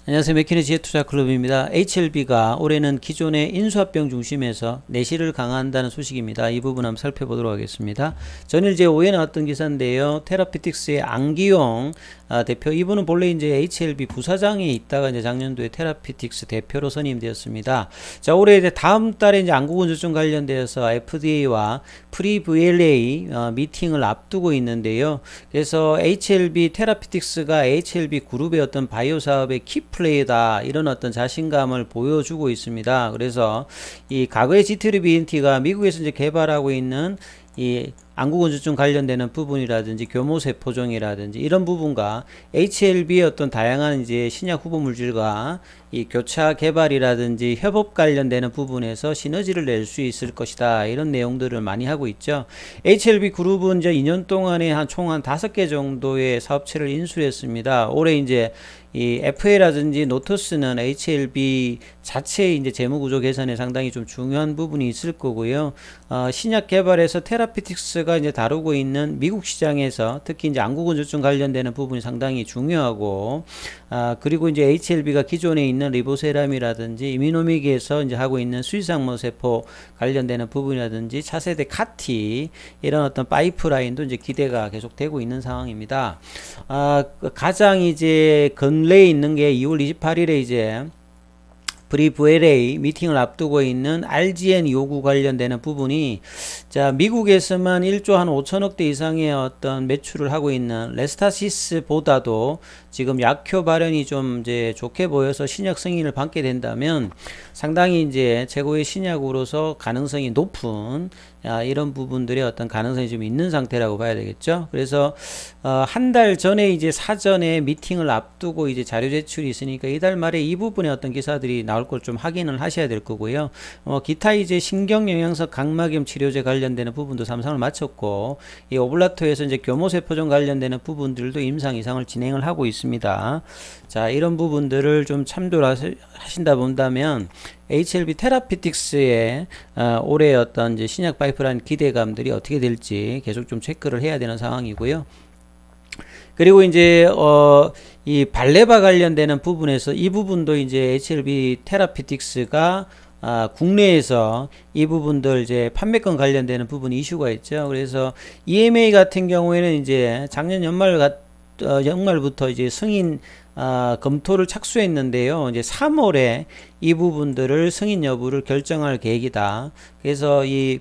안녕하세요. 맥키니 지혜투자클럽입니다. HLB가 올해는 기존의 인수합병 중심에서 내실을 강화한다는 소식입니다. 이 부분 한번 살펴보도록 하겠습니다. 전일 제 5에 나왔던 기사인데요. 테라피틱스의 안기용 대표, 이분은 본래 이제 HLB 부사장에 있다가 이제 작년도에 테라피틱스 대표로 선임되었습니다. 자, 올해 이제 다음 달에 이제 안구건조증 관련되어서 FDA와 프리-VLA 미팅을 앞두고 있는데요. 그래서 HLB 테라피틱스가 HLB 그룹의 어떤 바이오 사업의 키플레이다, 이런 어떤 자신감을 보여주고 있습니다. 그래서 이 과거의 GTRBNT가 미국에서 이제 개발하고 있는 이 안구건조증 관련되는 부분이라든지 교모세포종이라든지 이런 부분과 HLB의 어떤 다양한 이제 신약 후보 물질과 이 교차 개발이라든지 협업 관련되는 부분에서 시너지를 낼 수 있을 것이다, 이런 내용들을 많이 하고 있죠. HLB 그룹은 이제 2년 동안에 총 한 5개 정도의 사업체를 인수했습니다. 올해 이제 이 FA라든지 노토스는 HLB 자체의 이제 재무구조 개선에 상당히 좀 중요한 부분이 있을 거고요. 신약 개발에서 테라피틱스가 이제 다루고 있는 미국 시장에서 특히 이제 안구건조증 관련되는 부분이 상당히 중요하고, 그리고 이제 HLB가 기존에 있는 리보세람이라든지 이미노믹에서 이제 하고 있는 수의상모 세포 관련되는 부분이라든지 차세대 카티, 이런 어떤 파이프라인도 이제 기대가 계속되고 있는 상황입니다. 가장 이제 근래에 있는 게 2월 28일에 이제 프리-VLA 미팅을 앞두고 있는 RGN 요구 관련되는 부분이, 자, 미국에서만 1조 한 5천억대 이상의 어떤 매출을 하고 있는 레스타시스보다도 지금 약효 발현이 좀 이제 좋게 보여서 신약 승인을 받게 된다면 상당히 이제 최고의 신약으로서 가능성이 높은 이런 부분들의 어떤 가능성이 좀 있는 상태라고 봐야 되겠죠. 그래서 한 달 전에 이제 사전에 미팅을 앞두고 이제 자료 제출이 있으니까 이달 말에 이 부분에 어떤 기사들이 나올 걸 좀 확인을 하셔야 될 거고요. 기타 이제 신경영양소 각막염 치료제 관련되는 부분도 삼상을 마쳤고, 이 오블라토에서 이제 교모세포종 관련되는 부분들도 임상 이상을 진행을 하고 있습니다. 자, 이런 부분들을 좀 참조를 하신다 본다면 HLB 테라피틱스의 올해 어떤 이제 신약 파이프라인 기대감들이 어떻게 될지 계속 좀 체크를 해야 되는 상황이고요. 그리고 이제 이 발레바 관련되는 부분에서 이 부분도 이제 HLB 테라피틱스가 국내에서 이 부분들 이제 판매권 관련되는 부분이 이슈가 있죠. 그래서 EMA 같은 경우에는 이제 작년 연말부터 이제 승인 검토를 착수했는데요. 이제 3월에 이 부분들을 승인 여부를 결정할 계획이다. 그래서 이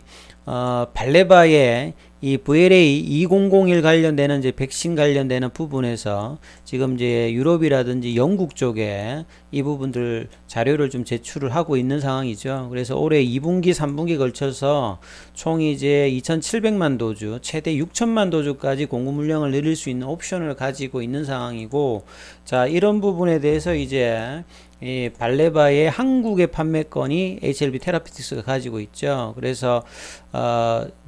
발레바의 이 VLA 2001 관련되는 이제 백신 관련되는 부분에서 지금 이제 유럽이라든지 영국 쪽에 이 부분들 자료를 좀 제출을 하고 있는 상황이죠. 그래서 올해 2분기, 3분기 걸쳐서 총 이제 2,700만 도주, 최대 6,000만 도주까지 공급 물량을 늘릴 수 있는 옵션을 가지고 있는 상황이고, 자, 이런 부분에 대해서 이제 이 발레바의 한국의 판매권이 HLB 테라피틱스가 가지고 있죠. 그래서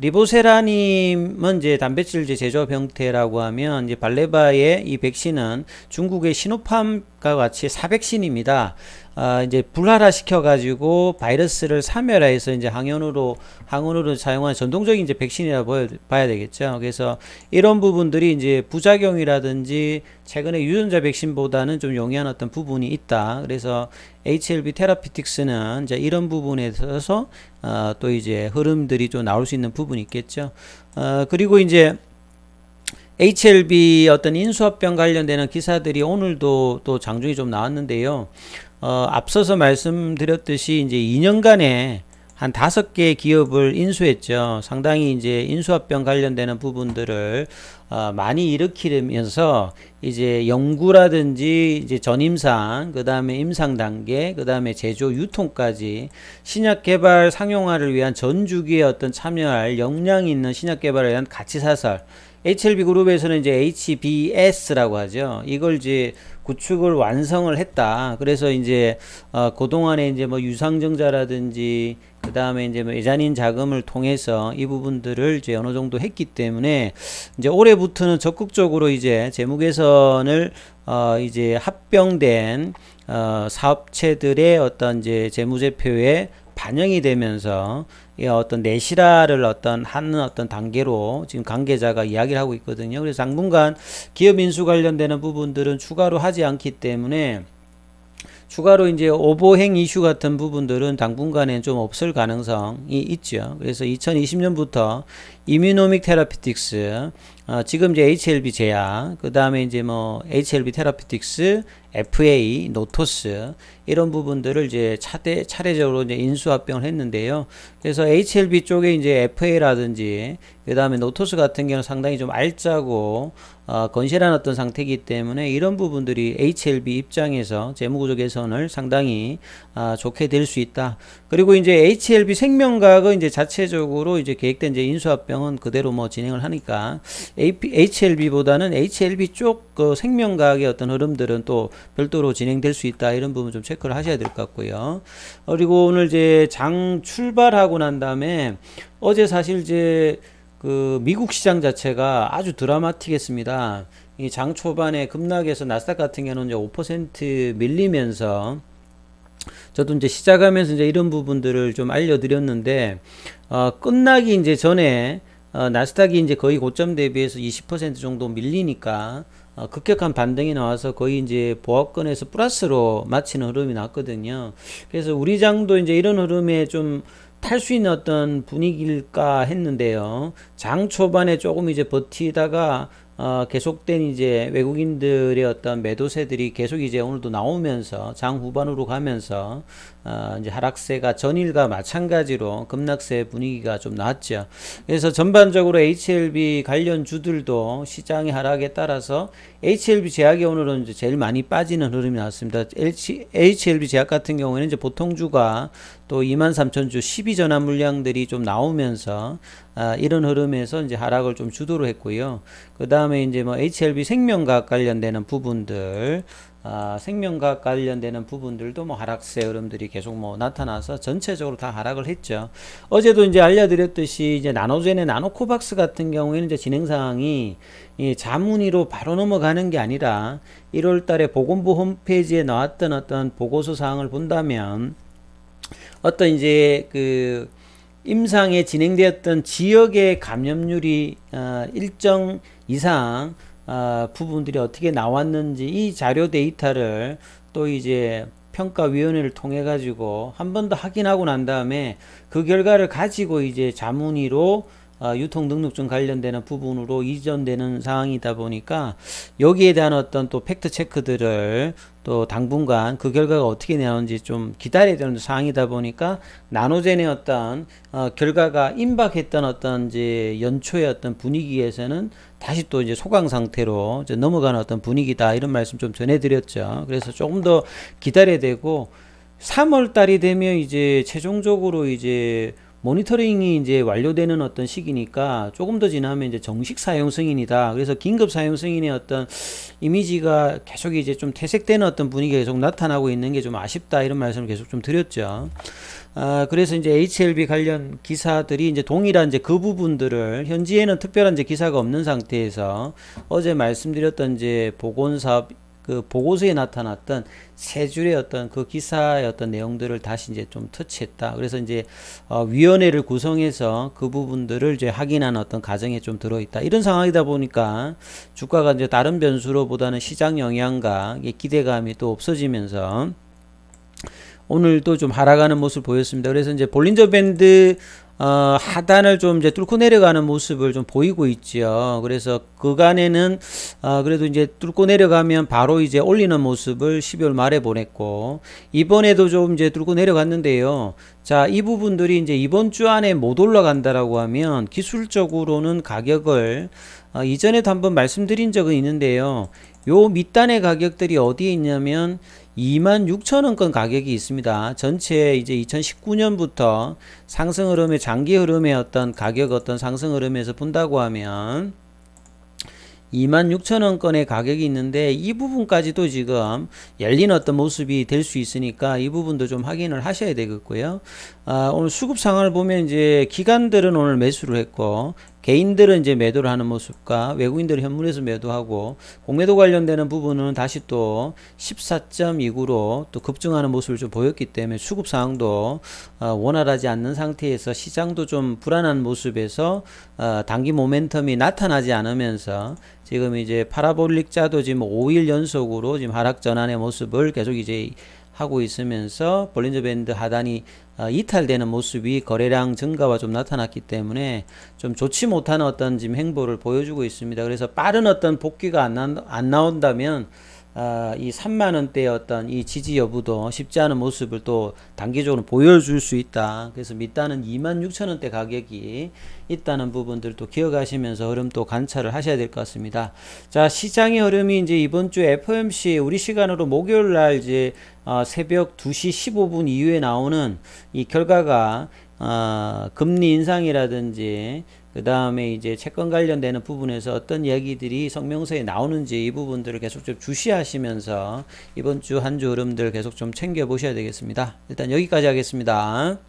리보세라님은 이제 단백질제 제조업 형태라고 하면, 이제 발레바의 이 백신은 중국의 시노팜과 같이 사백신입니다. 이제 불활화 시켜가지고 바이러스를 사멸해서 이제 항원으로 사용하는 전통적인 이제 백신이라고 봐야 되겠죠. 그래서 이런 부분들이 이제 부작용이라든지 최근에 유전자 백신보다는 좀 용이한 어떤 부분이 있다. 그래서 HLB 테라피틱스는 이제 이런 부분에 있어서 또 이제 흐름들이 좀 나올 수 있는 부분이 있겠죠. 그리고 이제 HLB 어떤 인수합병 관련되는 기사들이 오늘도 또 장중에 좀 나왔는데요. 앞서서 말씀드렸듯이 이제 2년간에 한 5개 기업을 인수했죠. 상당히 이제 인수합병 관련되는 부분들을 많이 일으키면서 이제 연구라든지 이제 전임상, 그 다음에 임상 단계, 그 다음에 제조 유통까지 신약 개발 상용화를 위한 전 주기에 어떤 참여할 역량이 있는 신약 개발에 대한 가치 사설, HLB 그룹에서는 이제 HBS라고 하죠. 이걸 이제 구축을 완성을 했다. 그래서 이제 그동안에 이제 뭐 유상증자라든지 그 다음에 이제 뭐 예자닌 자금을 통해서 이 부분들을 이제 어느 정도 했기 때문에 이제 올해부터는 적극적으로 이제 재무 개선을 이제 합병된 사업체들의 어떤 이제 재무제표에 반영이 되면서 어떤 내실화를 하는 어떤 단계로 지금 관계자가 이야기를 하고 있거든요. 그래서 당분간 기업 인수 관련되는 부분들은 추가로 하지 않기 때문에 추가로 이제 오버행 이슈 같은 부분들은 당분간엔 좀 없을 가능성이 있죠. 그래서 2020년부터 이뮤노믹 테라피틱스, 지금 이제 HLB 제약, 그 다음에 이제 뭐 HLB 테라피틱스, FA, 노토스 이런 부분들을 이제 차례적으로 이제 인수합병을 했는데요. 그래서 HLB 쪽에 이제 FA라든지 그 다음에 노토스 같은 경우는 상당히 좀 알짜고 건실한 어떤 상태이기 때문에 이런 부분들이 HLB 입장에서 재무구조 개선을 상당히 좋게 될 수 있다. 그리고 이제 HLB 생명과학은 이제 자체적으로 이제 계획된 이제 인수합병은 그대로 뭐 진행을 하니까 HLB보다는 HLB 쪽 그 생명과학의 어떤 흐름들은 또 별도로 진행될 수 있다. 이런 부분 좀 체크를 하셔야 될 것 같고요. 그리고 오늘 이제 장 출발하고 난 다음에 어제 사실 이제 그 미국 시장 자체가 아주 드라마틱했습니다. 이 장 초반에 급락해서 나스닥 같은 경우는 이제 5% 밀리면서 저도 이제 시작하면서 이제 이런 부분들을 좀 알려드렸는데 끝나기 이제 전에 나스닥이 이제 거의 고점 대비해서 20% 정도 밀리니까 급격한 반등이 나와서 거의 이제 보합권에서 플러스로 마치는 흐름이 났거든요. 그래서 우리 장도 이제 이런 흐름에 좀 탈 수 있는 어떤 분위기일까 했는데요. 장 초반에 조금 이제 버티다가 계속된 이제 외국인들의 어떤 매도세들이 계속 이제 오늘도 나오면서 장 후반으로 가면서 이제 하락세가 전일과 마찬가지로 급락세 분위기가 좀 나왔죠. 그래서 전반적으로 HLB 관련 주들도 시장의 하락에 따라서 HLB 제약이 오늘은 이제 제일 많이 빠지는 흐름이 나왔습니다. HLB 제약 같은 경우에는 이제 보통주가 또 23,000주 12전환 물량들이 좀 나오면서 이런 흐름에서 이제 하락을 좀 주도로 했고요. 그 다음에 이제 뭐 HLB 생명과학 관련되는 부분들, 생명과학 관련되는 부분들도 뭐 하락세 흐름들이 계속 뭐 나타나서 전체적으로 다 하락을 했죠. 어제도 이제 알려드렸듯이 이제 나노젠의 나노코박스 같은 경우에는 이제 진행 상황이 이 자문위로 바로 넘어가는 게 아니라 1월 달에 보건부 홈페이지에 나왔던 어떤 보고서 사항을 본다면 어떤 이제 그 임상에 진행되었던 지역의 감염률이 일정 이상 부분들이 어떻게 나왔는지 이 자료 데이터를 또 이제 평가위원회를 통해 가지고 한 번 더 확인하고 난 다음에 그 결과를 가지고 이제 자문위로 유통등록증 관련되는 부분으로 이전되는 상황이다 보니까 여기에 대한 어떤 또 팩트 체크들을 또 당분간 그 결과가 어떻게 나오는지 좀 기다려야 되는 상황이다 보니까 나노젠의 어떤 결과가 임박했던 어떤 이제 연초의 어떤 분위기에서는 다시 또 이제 소강 상태로 이제 넘어가는 어떤 분위기다, 이런 말씀 좀 전해드렸죠. 그래서 조금 더 기다려야 되고 3월 달이 되면 이제 최종적으로 이제 모니터링이 이제 완료되는 어떤 시기니까 조금 더 지나면 이제 정식 사용 승인이다. 그래서 긴급 사용 승인의 어떤 이미지가 계속 이제 좀 퇴색되는 어떤 분위기가 계속 나타나고 있는 게 좀 아쉽다, 이런 말씀을 계속 좀 드렸죠. 그래서 이제 HLB 관련 기사들이 이제 동일한 이제 그 부분들을 현지에는 특별한 이제 기사가 없는 상태에서 어제 말씀드렸던 이제 보건사업 그 보고서에 나타났던 세 줄의 어떤 그 기사의 어떤 내용들을 다시 이제 좀 터치했다. 그래서 이제 위원회를 구성해서 그 부분들을 이제 확인하는 어떤 과정에 좀 들어있다. 이런 상황이다 보니까 주가가 이제 다른 변수로보다는 시장 영향과 기대감이 또 없어지면서 오늘도 좀 하락하는 모습을 보였습니다. 그래서 이제 볼린저 밴드 하단을 좀 이제 뚫고 내려가는 모습을 좀 보이고 있죠. 그래서 그간에는 그래도 이제 뚫고 내려가면 바로 이제 올리는 모습을 12월 말에 보냈고, 이번에도 좀 이제 뚫고 내려갔는데요. 자, 이 부분들이 이제 이번 주 안에 못 올라간다라고 하면 기술적으로는 가격을 이전에도 한번 말씀드린 적은 있는데요. 요 밑단의 가격들이 어디에 있냐면 26,000원권 가격이 있습니다. 전체 이제 2019년부터 상승 흐름의 장기 흐름의 어떤 가격 어떤 상승 흐름에서 본다고 하면 26,000원권의 가격이 있는데 이 부분까지도 지금 열린 어떤 모습이 될 수 있으니까 이 부분도 좀 확인을 하셔야 되겠고요. 오늘 수급 상황을 보면 이제 기관들은 오늘 매수를 했고 개인들은 이제 매도를 하는 모습과 외국인들은 현물에서 매도하고 공매도 관련되는 부분은 다시 또 14.29로 또 급증하는 모습을 좀 보였기 때문에 수급 상황도 원활하지 않는 상태에서 시장도 좀 불안한 모습에서 단기 모멘텀이 나타나지 않으면서 지금 이제 파라볼릭 자도 지금 5일 연속으로 지금 하락 전환의 모습을 계속 이제 하고 있으면서 볼린저 밴드 하단이 이탈되는 모습이 거래량 증가와 좀 나타났기 때문에 좀 좋지 못한 어떤 지금 행보를 보여주고 있습니다. 그래서 빠른 어떤 복귀가 안 나온다면 이 3만원대의 어떤 이 지지 여부도 쉽지 않은 모습을 또 단기적으로 보여줄 수 있다. 그래서 밑단은 26,000원대 가격이 있다는 부분들도 기억하시면서 흐름 또 관찰을 하셔야 될 것 같습니다. 자, 시장의 흐름이 이제 이번 주 FOMC 우리 시간으로 목요일 날 이제 새벽 2시 15분 이후에 나오는 이 결과가 금리 인상이라든지 그 다음에 이제 채권 관련되는 부분에서 어떤 이야기들이 성명서에 나오는지 이 부분들을 계속 좀 주시하시면서 이번 주 한 주 흐름들 계속 좀 챙겨 보셔야 되겠습니다. 일단 여기까지 하겠습니다.